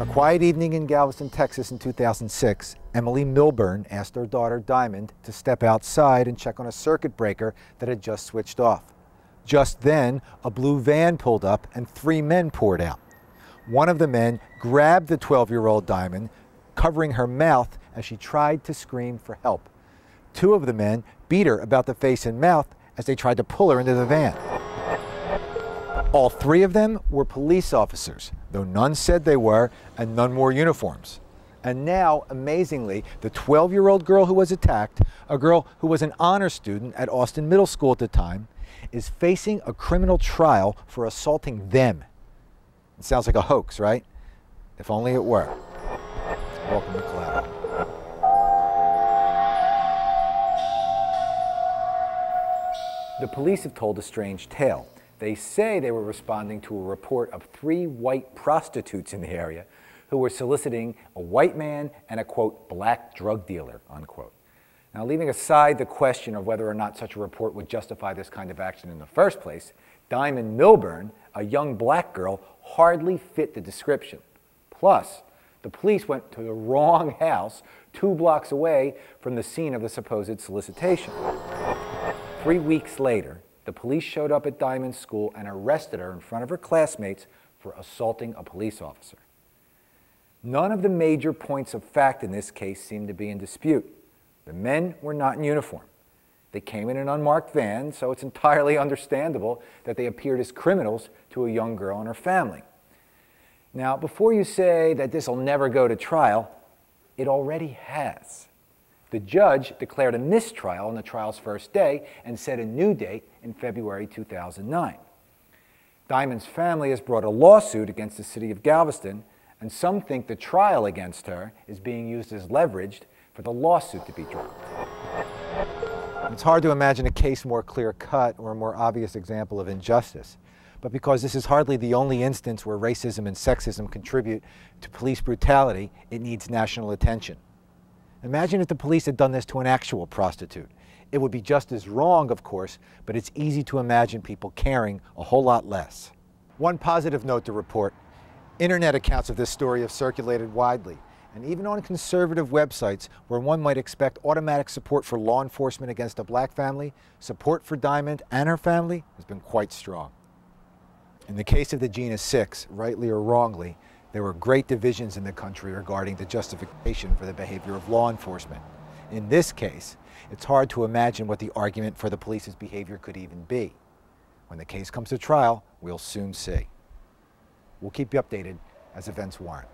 On a quiet evening in Galveston, Texas in 2006, Emily Milburn asked her daughter Dymond to step outside and check on a circuit breaker that had just switched off. Just then, a blue van pulled up and 3 men poured out. One of the men grabbed the 12-year-old Dymond, covering her mouth as she tried to scream for help. 2 of the men beat her about the face and mouth as they tried to pull her into the van. All 3 of them were police officers, though none said they were and none wore uniforms. And now, amazingly, the 12-year-old girl who was attacked, a girl who was an honor student at Austin Middle School at the time, is facing a criminal trial for assaulting them. It sounds like a hoax, right? If only it were. Welcome to Collateral. The police have told a strange tale. They say they were responding to a report of 3 white prostitutes in the area who were soliciting a white man and a, quote, black drug dealer, unquote. Now, leaving aside the question of whether or not such a report would justify this kind of action in the first place, Dymond Milburn, a young black girl, hardly fit the description. Plus, the police went to the wrong house 2 blocks away from the scene of the supposed solicitation. 3 weeks later, the police showed up at Dymond's school and arrested her in front of her classmates for assaulting a police officer. None of the major points of fact in this case seem to be in dispute. The men were not in uniform. They came in an unmarked van, so it's entirely understandable that they appeared as criminals to a young girl and her family. Now, before you say that this will never go to trial, it already has. The judge declared a mistrial on the trial's first day and set a new date in February 2009. Dymond's family has brought a lawsuit against the city of Galveston, and some think the trial against her is being used as leverage for the lawsuit to be dropped. It's hard to imagine a case more clear-cut or a more obvious example of injustice. But because this is hardly the only instance where racism and sexism contribute to police brutality, it needs national attention. Imagine if the police had done this to an actual prostitute. It would be just as wrong, of course, but it's easy to imagine people caring a whole lot less. One positive note to report: internet accounts of this story have circulated widely, and even on conservative websites where one might expect automatic support for law enforcement against a black family, support for Dymond and her family has been quite strong. In the case of the Gina 6, rightly or wrongly, there were great divisions in the country regarding the justification for the behavior of law enforcement. In this case, it's hard to imagine what the argument for the police's behavior could even be. When the case comes to trial, we'll soon see. We'll keep you updated as events warrant.